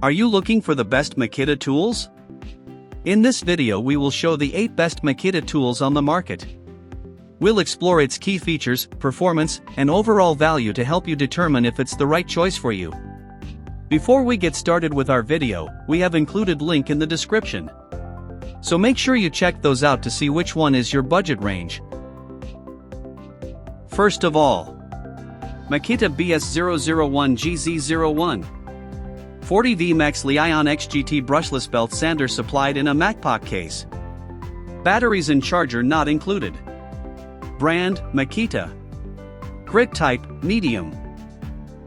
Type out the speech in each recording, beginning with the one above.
Are you looking for the best Makita tools? In this video we will show the 8 best Makita tools on the market. We'll explore its key features, performance, and overall value to help you determine if it's the right choice for you. Before we get started with our video, we have included link in the description. So make sure you check those out to see which one is your budget range. First of all, Makita BS001GZ01 40V Max Li-ion XGT brushless belt sander supplied in a Makita case. Batteries and charger not included. Brand, Makita. Grit type, medium.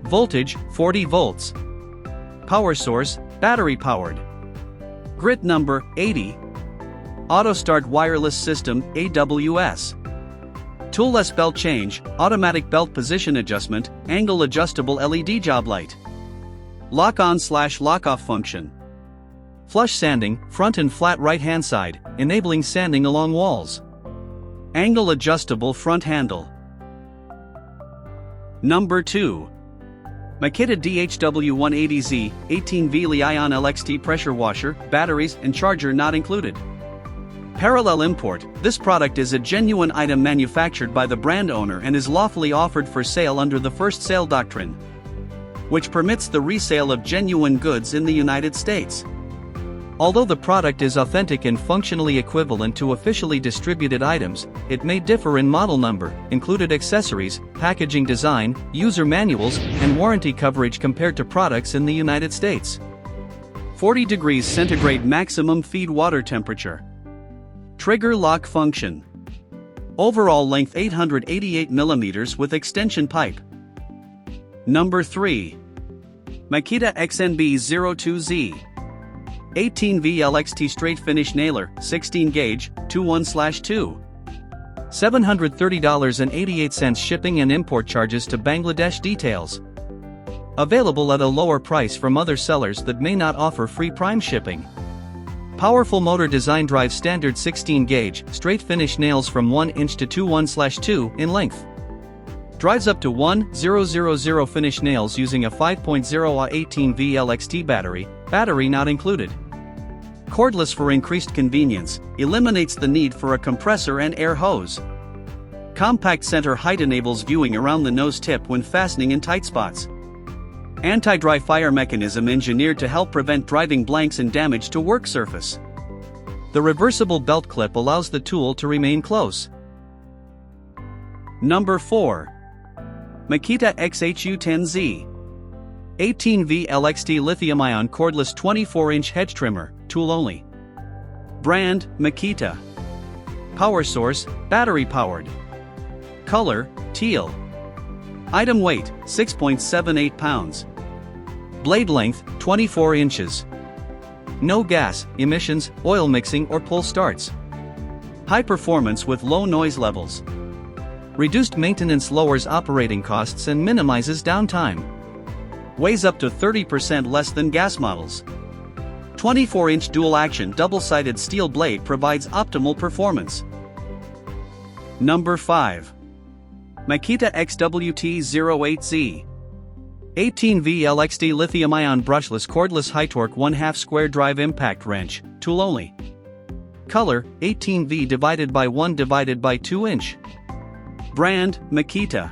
Voltage, 40 volts. Power source, battery powered. Grit number, 80. Auto start wireless system, AWS. Toolless belt change, automatic belt position adjustment, angle adjustable LED job light. Lock-on/lock-off function. Flush sanding, front and flat right-hand side, enabling sanding along walls. Angle adjustable front handle. Number 2. Makita DHW180Z, 18V Li-ion LXT pressure washer, batteries and charger not included. Parallel import, this product is a genuine item manufactured by the brand owner and is lawfully offered for sale under the first sale doctrine, which permits the resale of genuine goods in the United States. Although the product is authentic and functionally equivalent to officially distributed items, it may differ in model number, included accessories, packaging design, user manuals, and warranty coverage compared to products in the United States. 40 degrees centigrade maximum feed water temperature. Trigger lock function. Overall length 888 mm with extension pipe. Number 3. Makita XNB02Z. 18V LXT straight finish nailer, 16 gauge, 21/2. $730.88 shipping and import charges to Bangladesh details. Available at a lower price from other sellers that may not offer free prime shipping. Powerful motor design drives standard 16 gauge, straight finish nails from 1 inch to 21/2 in length. Drives up to 1,000 finish nails using a 5.0Ah 18V LXT battery not included. Cordless for increased convenience, eliminates the need for a compressor and air hose. Compact center height enables viewing around the nose tip when fastening in tight spots. Anti-dry fire mechanism engineered to help prevent driving blanks and damage to work surface. The reversible belt clip allows the tool to remain close. Number 4. Makita XHU10Z. 18V LXT lithium-ion cordless 24-inch hedge trimmer, tool only. Brand, Makita. Power source, battery powered. Color, teal. Item weight, 6.78 pounds. Blade length, 24 inches. No gas, emissions, oil mixing or pull starts. High performance with low noise levels. Reduced maintenance lowers operating costs and minimizes downtime. Weighs up to 30% less than gas models. 24-inch dual-action double-sided steel blade provides optimal performance. Number 5. Makita XWT08Z. 18V LXT lithium-ion brushless cordless high-torque 1/2 square drive impact wrench, tool only. Color, 18V divided by 1 divided by 2 inch. Brand, Makita.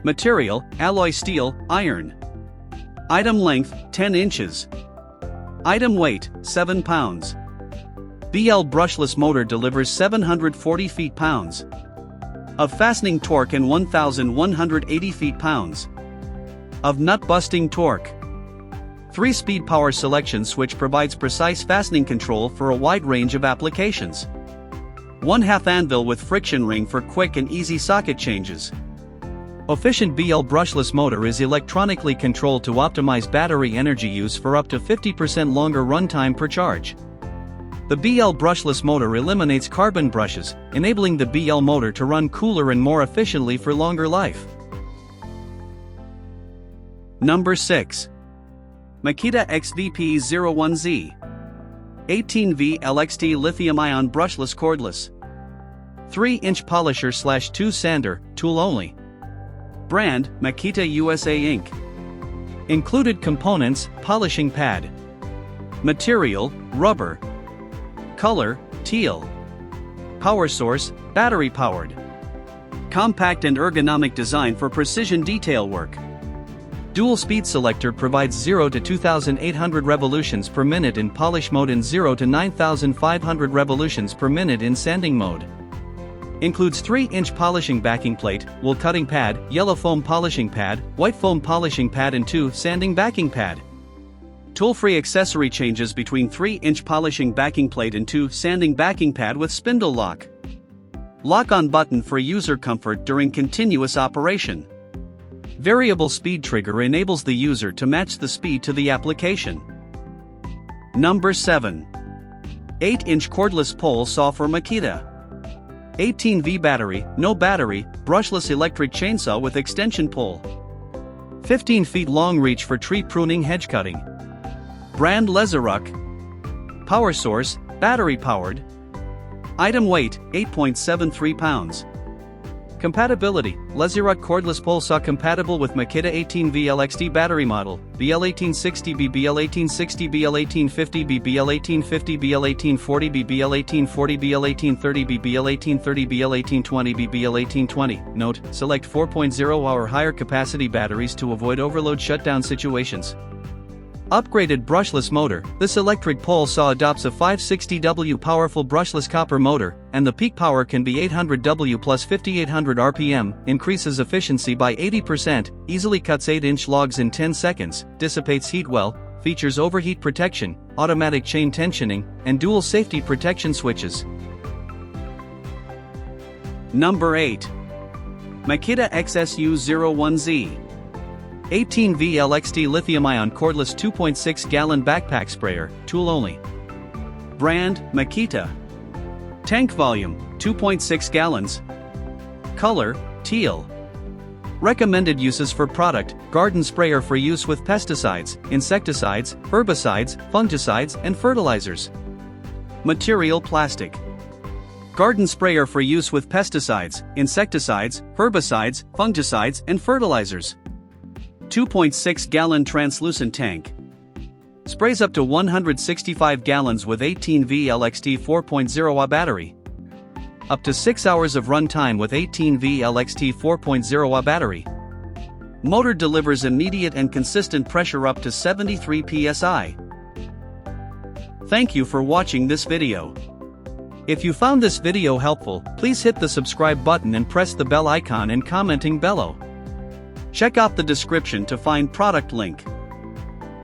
Material, alloy steel, iron. Item length, 10 inches. Item weight, 7 pounds. BL brushless motor delivers 740 feet-pounds of fastening torque and 1,180 feet-pounds of nut-busting torque. 3-speed power selection switch provides precise fastening control for a wide range of applications. 1/2 anvil with friction ring for quick and easy socket changes. Efficient BL brushless motor is electronically controlled to optimize battery energy use for up to 50% longer runtime per charge. The BL brushless motor eliminates carbon brushes, enabling the BL motor to run cooler and more efficiently for longer life. Number 6. Makita XVP01Z. 18V LXT lithium-ion brushless cordless. 3-inch polisher/2 sander, tool only. Brand, Makita USA Inc. Included components: polishing pad. Material: rubber. Color: teal. Power source: battery powered. Compact and ergonomic design for precision detail work. Dual speed selector provides 0 to 2800 revolutions per minute in polish mode and 0 to 9500 revolutions per minute in sanding mode. Includes 3-inch polishing backing plate, wool cutting pad, yellow foam polishing pad, white foam polishing pad and 2 sanding backing pad. Tool-free accessory changes between 3-inch polishing backing plate and 2 sanding backing pad with spindle lock. Lock-on button for user comfort during continuous operation. Variable speed trigger enables the user to match the speed to the application. Number 7. 8-inch cordless pole saw for Makita. 18V battery, no battery, brushless electric chainsaw with extension pole. 15 feet long reach for tree pruning, hedge cutting. Brand Lezeruck. Power source: battery powered. Item weight: 8.73 pounds. Compatibility: Lezeruck cordless pole saw compatible with Makita 18V LXD battery model, BL1860B, BL1860, BL1850B, BL1850, BL1840B, BL1840, BL1830B, BL1830, BL1820B, BL1820. Note: select 4.0 or higher capacity batteries to avoid overload shutdown situations. Upgraded brushless motor: this electric pole saw adopts a 560W powerful brushless copper motor, and the peak power can be 800W plus 5800 RPM, increases efficiency by 80%, easily cuts 8-inch logs in 10 seconds, dissipates heat well, features overheat protection, automatic chain tensioning, and dual safety protection switches. Number 8. Makita XSU01Z. 18V LXD lithium-ion cordless 2.6-gallon backpack sprayer, tool only. Brand: Makita. Tank volume: 2.6 gallons. Color: teal. Recommended uses for product: garden sprayer for use with pesticides, insecticides, herbicides, fungicides, and fertilizers. Material: plastic. Garden sprayer for use with pesticides, insecticides, herbicides, fungicides, and fertilizers. 2.6-gallon translucent tank. Sprays up to 165 gallons with 18V LXD 4.0Ah battery. Up to 6 hours of run time with 18V LXD 4.0Ah battery. Motor delivers immediate and consistent pressure up to 73 psi. Thank you for watching this video. If you found this video helpful, please hit the subscribe button and press the bell icon and commenting below. Check out the description to find product link.